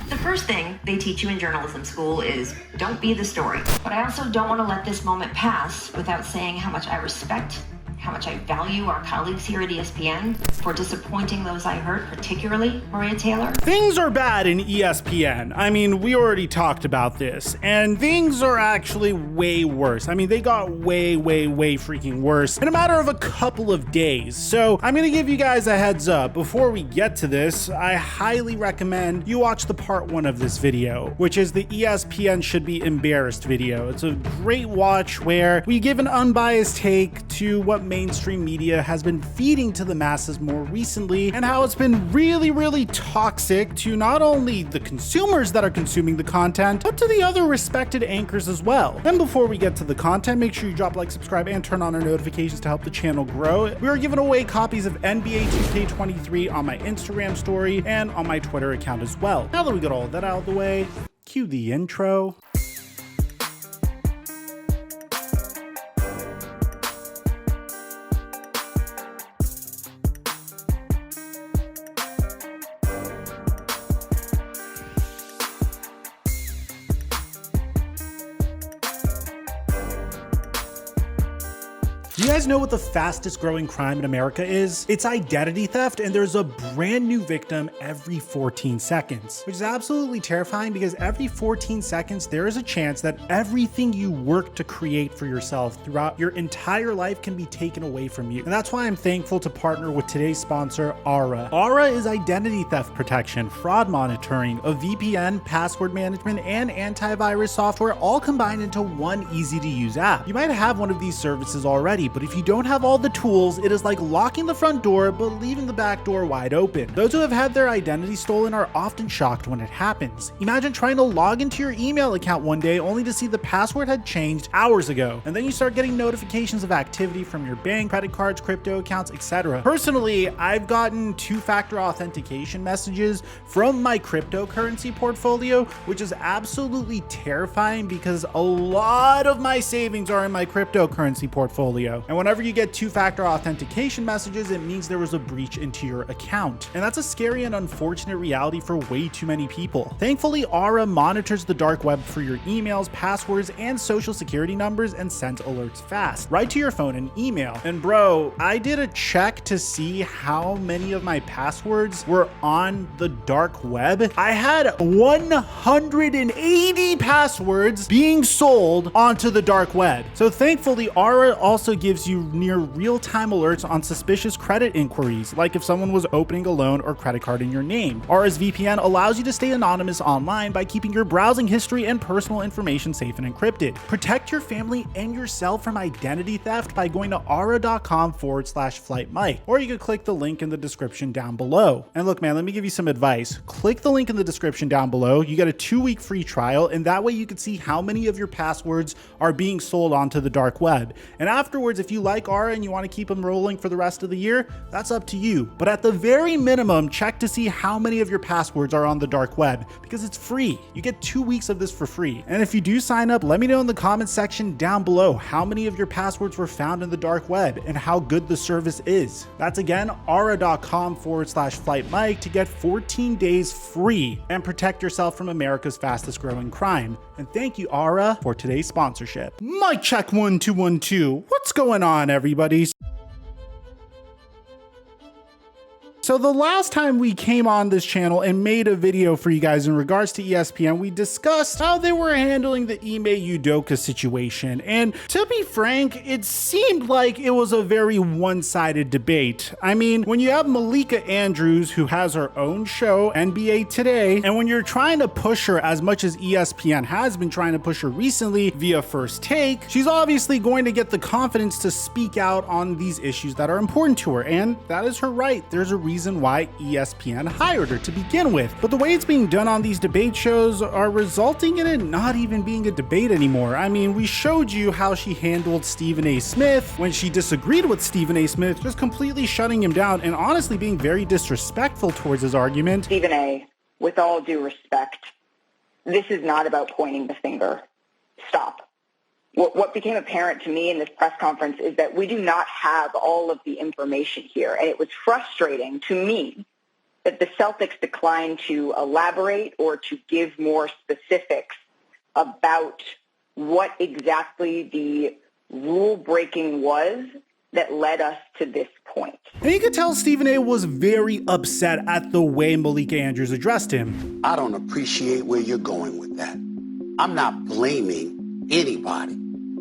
The first thing they teach you in journalism school is don't be the story. But I also don't want to let this moment pass without saying how much I respect, how much I value our colleagues here at ESPN for disappointing those I hurt, particularly Maria Taylor. Things are bad in ESPN. I mean, we already talked about this, and things are actually way worse. I mean, they got way freaking worse in a matter of a couple of days. So I'm gonna give you guys a heads up. Before we get to this, I highly recommend you watch the part 1 of this video, which is the ESPN Should Be Embarrassed video. It's a great watch where we give an unbiased take to what mainstream media has been feeding to the masses more recently, and how it's been really toxic to not only the consumers that are consuming the content, but to the other respected anchors as well. And before we get to the content, make sure you drop a like, subscribe, and turn on our notifications to help the channel grow. We are giving away copies of NBA 2K23 on my Instagram story and on my Twitter account as well. Now that we got all that out of the way, cue the intro. Do you guys know what the fastest growing crime in America is? It's identity theft, and there's a brand new victim every 14 seconds, which is absolutely terrifying because every 14 seconds, there is a chance that everything you work to create for yourself throughout your entire life can be taken away from you. And that's why I'm thankful to partner with today's sponsor, Aura. Aura is identity theft protection, fraud monitoring, a VPN, password management, and antivirus software all combined into one easy to use app. You might have one of these services already, but if you don't have all the tools, it is like locking the front door but leaving the back door wide open. Those who have had their identity stolen are often shocked when it happens. Imagine trying to log into your email account one day only to see the password had changed hours ago, and then you start getting notifications of activity from your bank, credit cards, crypto accounts, etc. Personally, I've gotten two-factor authentication messages from my cryptocurrency portfolio, which is absolutely terrifying because a lot of my savings are in my cryptocurrency portfolio. And whenever you get two-factor authentication messages, it means there was a breach into your account. And that's a scary and unfortunate reality for way too many people. Thankfully, Aura monitors the dark web for your emails, passwords, and social security numbers and sends alerts fast, right to your phone and email. And bro, I did a check to see how many of my passwords were on the dark web. I had 180 passwords being sold onto the dark web. So thankfully, Aura also gives you near real-time alerts on suspicious credit inquiries, like if someone was opening a loan or credit card in your name. Aura's VPN allows you to stay anonymous online by keeping your browsing history and personal information safe and encrypted. Protect your family and yourself from identity theft by going to aura.com/FlightMike, or you could click the link in the description down below. And look, man, let me give you some advice. Click the link in the description down below. You get a 2-week free trial, and that way you can see how many of your passwords are being sold onto the dark web. And afterwards, if you like Aura and you want to keep them rolling for the rest of the year, that's up to you. But at the very minimum, check to see how many of your passwords are on the dark web, because it's free. You get 2 weeks of this for free. And if you do sign up, let me know in the comments section down below how many of your passwords were found in the dark web and how good the service is. That's again, aura.com/FlightMike to get 14 days free and protect yourself from America's fastest growing crime. And thank you, Aura, for today's sponsorship. Mic check 1 2 1 2. What's going on, everybody? So the last time we came on this channel and made a video for you guys in regards to ESPN, we discussed how they were handling the Ime Udoka situation. And to be frank, it seemed like it was a very one-sided debate. I mean, when you have Malika Andrews, who has her own show, NBA Today, and when you're trying to push her as much as ESPN has been trying to push her recently via First Take, she's obviously going to get the confidence to speak out on these issues that are important to her. And that is her right. There's a reason why ESPN hired her to begin with. But the way it's being done on these debate shows are resulting in it not even being a debate anymore. I mean, we showed you how she handled Stephen A. Smith when she disagreed with Stephen A. Smith, just completely shutting him down and honestly being very disrespectful towards his argument. Stephen A., with all due respect, this is not about pointing the finger. Stop. What became apparent to me in this press conference is that we do not have all of the information here. And it was frustrating to me that the Celtics declined to elaborate or to give more specifics about what exactly the rule breaking was that led us to this point. And you could tell Stephen A. was very upset at the way Malika Andrews addressed him. I don't appreciate where you're going with that. I'm not blaming anybody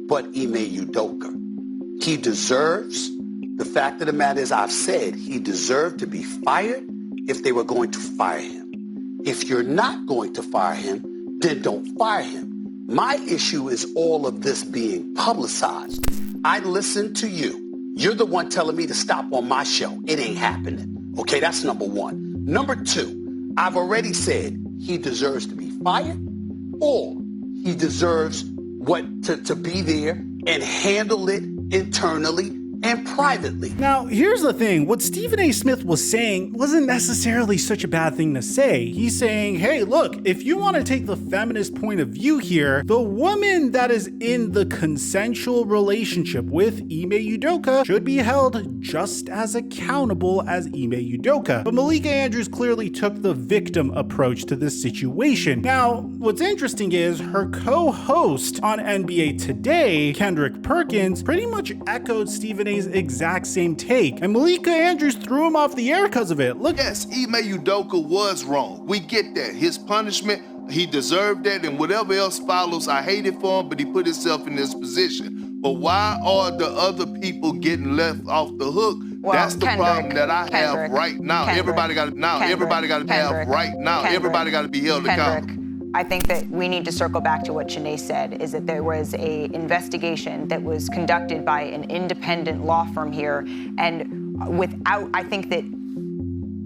but Ime Udoka. He deserves, the fact of the matter is, I've said he deserved to be fired if they were going to fire him. If you're not going to fire him, then don't fire him. My issue is all of this being publicized. I listened to you. You're the one telling me to stop on my show. It ain't happening. Okay, that's number one. Number two, I've already said he deserves to be fired, or he deserves to be there and handle it internally and privately. Now, here's the thing. What Stephen A. Smith was saying wasn't necessarily such a bad thing to say. He's saying, hey, look, if you want to take the feminist point of view here, the woman that is in the consensual relationship with Ime Udoka should be held just as accountable as Ime Udoka. But Malika Andrews clearly took the victim approach to this situation. Now, what's interesting is her co-host on NBA Today, Kendrick Perkins, pretty much echoed Stephen A.'s exact same take, and Malika Andrews threw him off the air because of it. Look. Yes, Ime Udoka was wrong. We get that. His punishment, he deserved that, and whatever else follows, I hate it for him, but he put himself in this position. But why are the other people getting left off the hook? Well, that's the problem that I have right now. Everybody got to be held accountable. I think that we need to circle back to what Shanae said, is that there was a investigation that was conducted by an independent law firm here, and I think that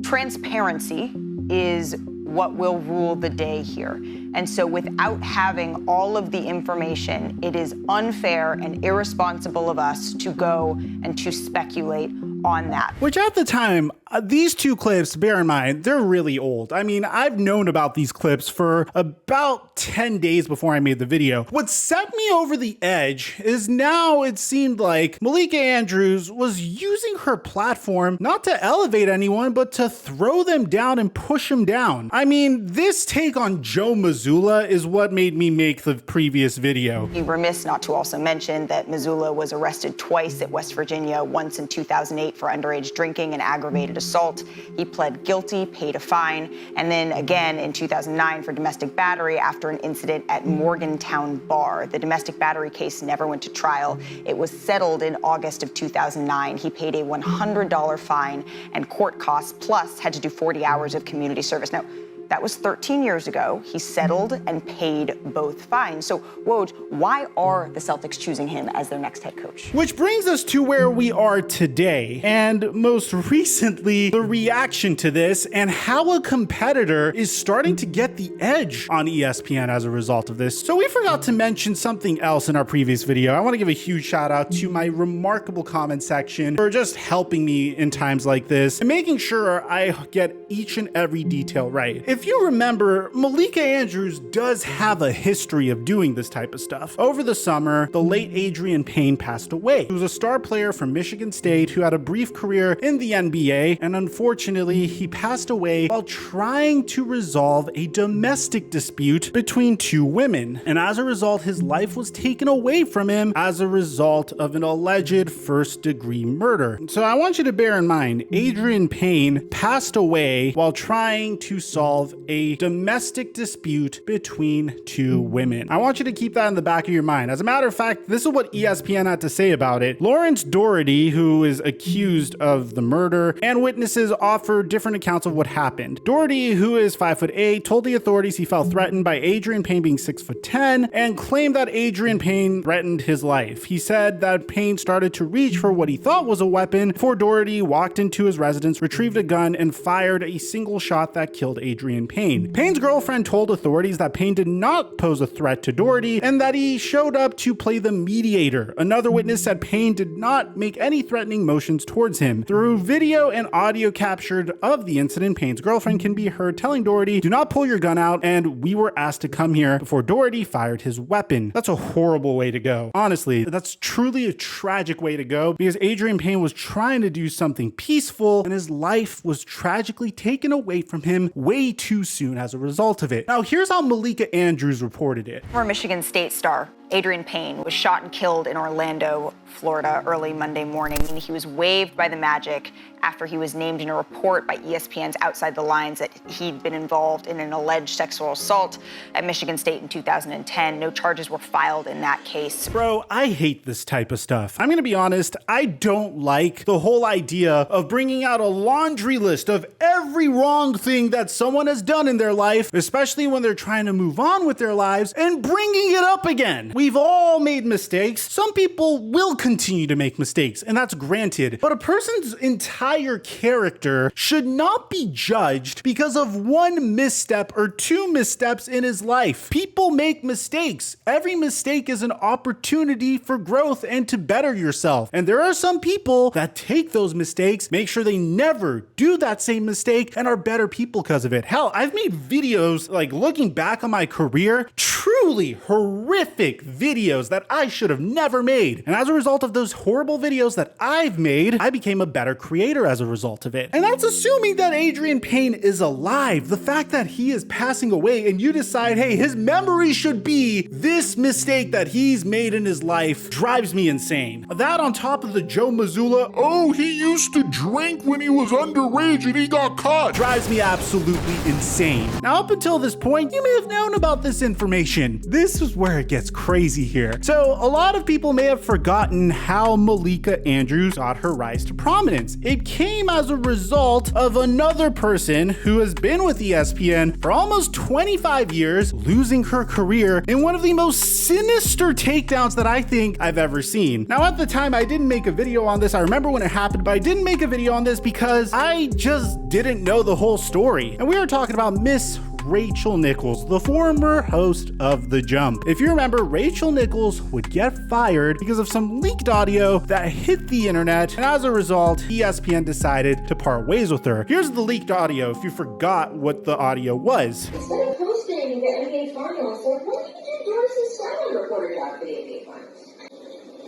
transparency is what will rule the day here. And so without having all of the information, it is unfair and irresponsible of us to go and to speculate on that. Which at the time, these two clips, bear in mind, they're really old. I mean, I've known about these clips for about 10 days before I made the video. What set me over the edge is now it seemed like Malika Andrews was using her platform not to elevate anyone, but to throw them down and push them down. I mean, this take on Joe Mazzulla is what made me make the previous video. Be remiss not to also mention that Mazzulla was arrested twice at West Virginia, once in 2008 for underage drinking and aggravated assault. He pled guilty, paid a fine, and then again in 2009 for domestic battery after an incident at Morgantown Bar. The domestic battery case never went to trial. It was settled in August of 2009. He paid a $100 fine and court costs, plus had to do 40 hours of community service. Now, that was 13 years ago. He settled and paid both fines. So, Woj, why are the Celtics choosing him as their next head coach? Which brings us to where we are today, and most recently, the reaction to this and how a competitor is starting to get the edge on ESPN as a result of this. So we forgot to mention something else in our previous video. I want to give a huge shout out to my remarkable comment section for just helping me in times like this and making sure I get each and every detail right. If you remember, Malika Andrews does have a history of doing this type of stuff. Over the summer, the late Adrian Payne passed away. He was a star player from Michigan State who had a brief career in the NBA, and unfortunately, he passed away while trying to resolve a domestic dispute between two women. And as a result, his life was taken away from him as a result of an alleged first-degree murder. So I want you to bear in mind, Adrian Payne passed away while trying to solve a domestic dispute between two women. I want you to keep that in the back of your mind. As a matter of fact, this is what ESPN had to say about it. Lawrence Doherty, who is accused of the murder, and witnesses offered different accounts of what happened. Doherty, who is 5'8", told the authorities he felt threatened by Adrian Payne being 6'10", and claimed that Adrian Payne threatened his life. He said that Payne started to reach for what he thought was a weapon before Doherty walked into his residence, retrieved a gun, and fired a single shot that killed Adrian Adrian Payne. Payne's girlfriend told authorities that Payne did not pose a threat to Doherty and that he showed up to play the mediator. Another witness said Payne did not make any threatening motions towards him. Through video and audio captured of the incident, Payne's girlfriend can be heard telling Doherty, "Do not pull your gun out, and we were asked to come here," before Doherty fired his weapon. That's a horrible way to go. Honestly, that's truly a tragic way to go, because Adrian Payne was trying to do something peaceful and his life was tragically taken away from him way too soon as a result of it. Now, here's how Malika Andrews reported it. Former Michigan State star Adrian Payne was shot and killed in Orlando, Florida, early Monday morning. He was waived by the Magic after he was named in a report by ESPN's Outside the Lines that he'd been involved in an alleged sexual assault at Michigan State in 2010. No charges were filed in that case. Bro, I hate this type of stuff. I'm gonna be honest, I don't like the whole idea of bringing out a laundry list of every wrong thing that someone has done in their life, especially when they're trying to move on with their lives, and bringing it up again. We've all made mistakes. Some people will continue to make mistakes, and that's granted. But a person's entire character should not be judged because of one misstep or two missteps in his life. People make mistakes. Every mistake is an opportunity for growth and to better yourself. And there are some people that take those mistakes, make sure they never do that same mistake, and are better people because of it. Hell, I've made videos, like looking back on my career, truly horrific videos that I should have never made. And as a result of those horrible videos that I've made, I became a better creator as a result of it. And that's assuming that Adrian Payne is alive. The fact that he is passing away and you decide, hey, his memory should be this mistake that he's made in his life drives me insane. That on top of the Joe Mazzulla, oh, he used to drink when he was underage and he got caught, drives me absolutely insane. Now, up until this point, you may have known about this information. This is where it gets crazy here. So a lot of people may have forgotten how Malika Andrews got her rise to prominence. It came as a result of another person who has been with ESPN for almost 25 years, losing her career in one of the most sinister takedowns that I think I've ever seen. Now, at the time, I didn't make a video on this. I remember when it happened, but I didn't make a video on this because I just didn't know the whole story. And we were talking about Miss Rachel Nichols, the former host of The Jump. If you remember, Rachel Nichols would get fired because of some leaked audio that hit the internet, and as a result, ESPN decided to part ways with her. Here's the leaked audio if you forgot what the audio was. Instead of hosting the NBA Finals, why don't you do Doris's silent reporter job for the NBA Finals?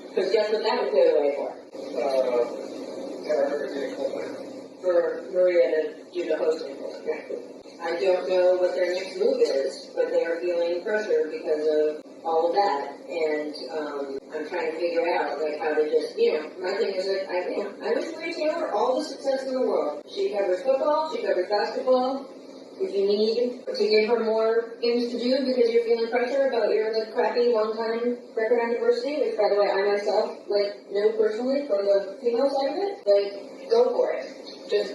Because guess what that would clear the way for? For Maria to do the hosting. I don't know what their next move is, but they are feeling pressure because of all of that, and I'm trying to figure out like how to just, my thing is that I wish Maria Taylor all the success in the world. She covers football, she covers basketball. If you need to give her more things to do because you're feeling pressure about your crappy one-time record on diversity, which by the way I myself know personally from the female side of it, go for it. Just,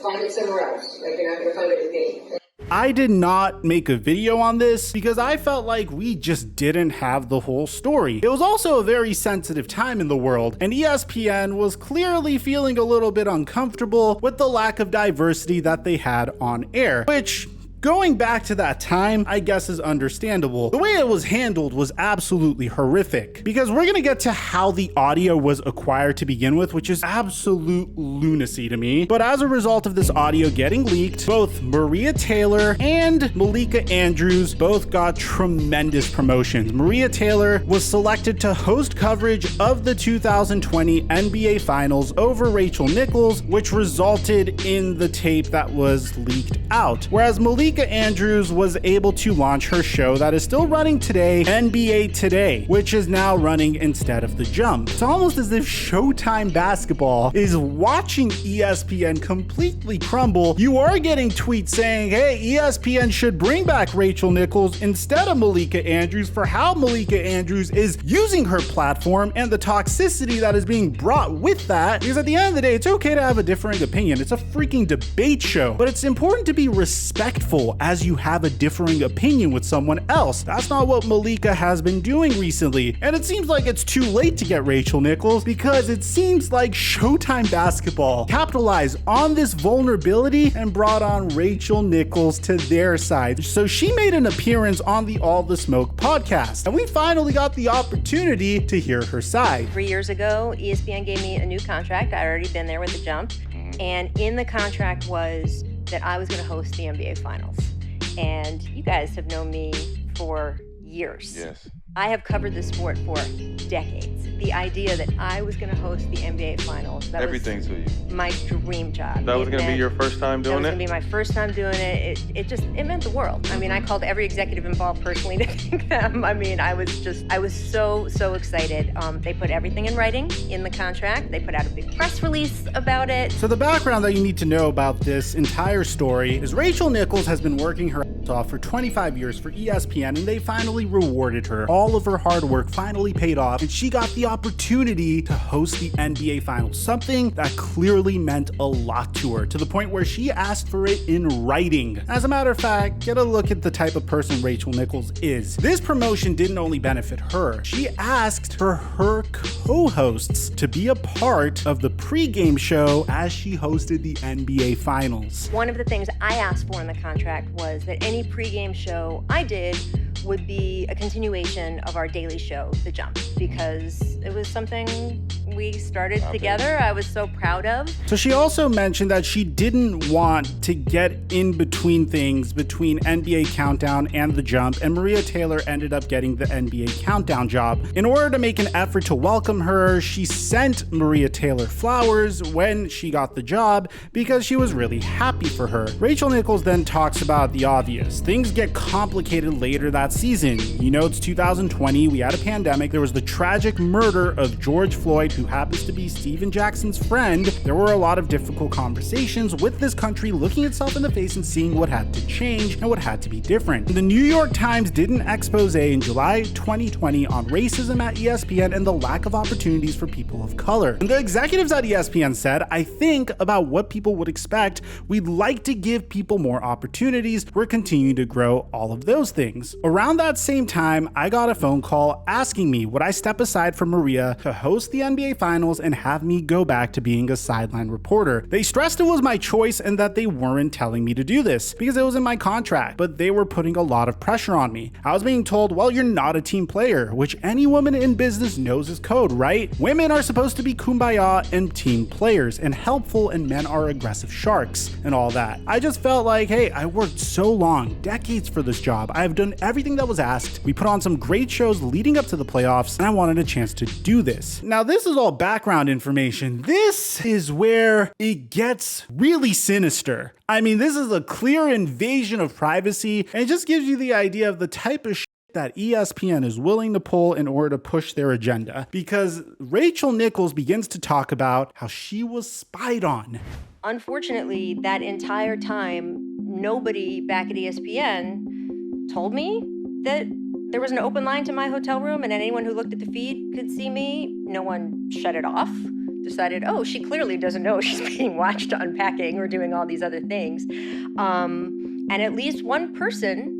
find it somewhere else. You're not going to find it with me. I did not make a video on this because I felt like we just didn't have the whole story. It was also a very sensitive time in the world, and ESPN was clearly feeling a little bit uncomfortable with the lack of diversity that they had on air, which, going back to that time, I guess is understandable. The way it was handled was absolutely horrific, because we're gonna get to how the audio was acquired to begin with, which is absolute lunacy to me. But as a result of this audio getting leaked, both Maria Taylor and Malika Andrews both got tremendous promotions. Maria Taylor was selected to host coverage of the 2020 NBA Finals over Rachel Nichols, which resulted in the tape that was leaked out. Whereas Malika Andrews was able to launch her show that is still running today, NBA Today, which is now running instead of The Jump. It's almost as if Showtime Basketball is watching ESPN completely crumble. You are getting tweets saying, hey, ESPN should bring back Rachel Nichols instead of Malika Andrews for how Malika Andrews is using her platform and the toxicity that is being brought with that. Because at the end of the day, it's okay to have a differing opinion. It's a freaking debate show, but it's important to be respectful rebuttal as you have a differing opinion with someone else. That's not what Malika has been doing recently. And it seems like it's too late to get Rachel Nichols, because it seems like Showtime Basketball capitalized on this vulnerability and brought on Rachel Nichols to their side. So she made an appearance on the All the Smoke podcast, and we finally got the opportunity to hear her side. 3 years ago, ESPN gave me a new contract. I'd already been there with the Jump. And in the contract was that I was going to host the NBA Finals. And you guys have known me for years. Yes. I have covered this sport for decades. The idea that I was going to host the NBA Finals, that Everything was to you. my dream job. That was going to be your first time doing it? That was going to be my first time doing it. It meant the world. I mean, I called every executive involved personally to thank them. I mean, I was so excited. They put everything in writing in the contract. They put out a big press release about it. So the background that you need to know about this entire story is Rachel Nichols has been working her ass off for 25 years for ESPN, and they finally rewarded her. All of her hard work finally paid off, and she got the opportunity to host the NBA Finals, something that clearly meant a lot to her, to the point where she asked for it in writing. As a matter of fact, get a look at the type of person Rachel Nichols is. This promotion didn't only benefit her, she asked for her co-hosts to be a part of the pregame show as she hosted the NBA Finals. One of the things I asked for in the contract was that any pregame show I did would be a continuation of our daily show, The Jump, because it was something we started together. I was so proud of. So she also mentioned that she didn't want to get in between things between NBA Countdown and The Jump, and Maria Taylor ended up getting the NBA Countdown job. In order to make an effort to welcome her, she sent Maria Taylor flowers when she got the job because she was really happy for her. Rachel Nichols then talks about the obvious. Things get complicated later that season. You know, it's 2020, we had a pandemic, there was the tragic murder of George Floyd, who happens to be Steven Jackson's friend. There were a lot of difficult conversations with this country looking itself in the face and seeing what had to change and what had to be different. The New York Times did an expose in July 2020 on racism at ESPN and the lack of opportunities for people of color. And the executives at ESPN said, I think about what people would expect. We'd like to give people more opportunities. We're continuing to grow all of those things. Around that same time, I got a phone call asking me would I step aside from Maria to host the NBA Finals and have me go back to being a sideline reporter. They stressed it was my choice and that they weren't telling me to do this because it was in my contract, but they were putting a lot of pressure on me. I was being told, well, you're not a team player, which any woman in business knows is code, right? Women are supposed to be kumbaya and team players and helpful, and men are aggressive sharks and all that. I just felt like, hey, I worked so long, decades for this job. I've done everything that was asked. We put on some great shows leading up to the playoffs, and I wanted a chance to do this. Now, this is all background information. This is where it gets really sinister. I mean, this is a clear invasion of privacy, and it just gives you the idea of the type of that ESPN is willing to pull in order to push their agenda, because Rachel Nichols begins to talk about how she was spied on. Unfortunately, that entire time, nobody back at ESPN told me that there was an open line to my hotel room and anyone who looked at the feed could see me. No one shut it off, decided, oh, she clearly doesn't know she's being watched unpacking or doing all these other things. And at least one person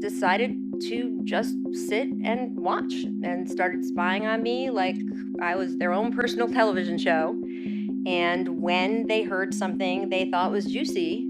decided to just sit and watch and started spying on me like I was their own personal television show. And when they heard something they thought was juicy,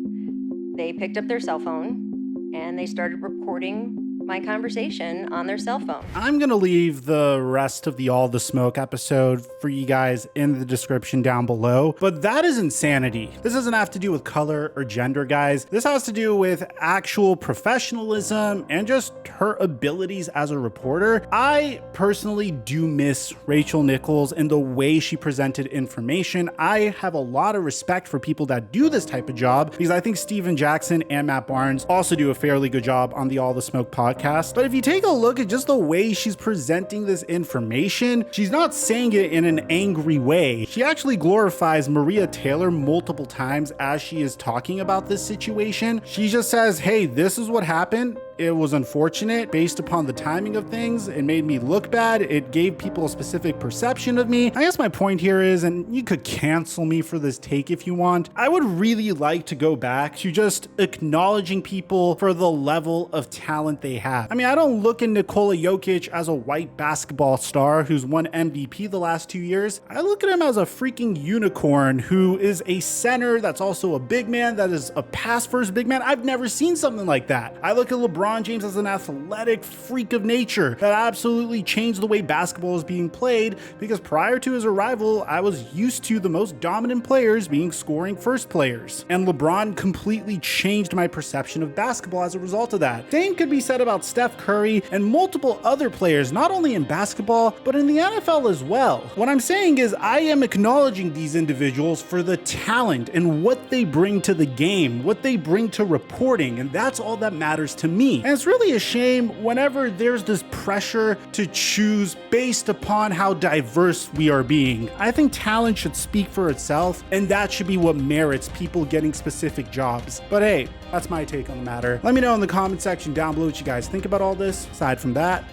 they picked up their cell phone and they started recording my conversation on their cell phone. I'm gonna leave the rest of the All the Smoke episode for you guys in the description down below, but that is insanity. This doesn't have to do with color or gender, guys. This has to do with actual professionalism and just her abilities as a reporter. I personally do miss Rachel Nichols and the way she presented information. I have a lot of respect for people that do this type of job because I think Steven Jackson and Matt Barnes also do a fairly good job on the All the Smoke podcast. But if you take a look at just the way she's presenting this information, she's not saying it in an angry way. She actually glorifies Maria Taylor multiple times as she is talking about this situation. She just says, hey, this is what happened. It was unfortunate based upon the timing of things. It made me look bad. It gave people a specific perception of me. I guess my point here is, and you could cancel me for this take if you want, I would really like to go back to just acknowledging people for the level of talent they have. I mean, I don't look at Nikola Jokic as a white basketball star who's won MVP the last 2 years. I look at him as a freaking unicorn who is a center that's also a big man, that is a pass first big man. I've never seen something like that. I look at LeBron James as an athletic freak of nature that absolutely changed the way basketball is being played, because prior to his arrival, I was used to the most dominant players being scoring first players. And LeBron completely changed my perception of basketball as a result of that. Same could be said about Steph Curry and multiple other players, not only in basketball, but in the NFL as well. What I'm saying is I am acknowledging these individuals for the talent and what they bring to the game, what they bring to reporting, and that's all that matters to me. And it's really a shame whenever there's this pressure to choose based upon how diverse we are being. I think talent should speak for itself, and that should be what merits people getting specific jobs. But hey, that's my take on the matter. Let me know in the comment section down below what you guys think about all this. Aside from that,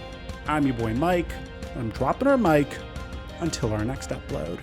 I'm your boy Mike. I'm dropping our mic until our next upload.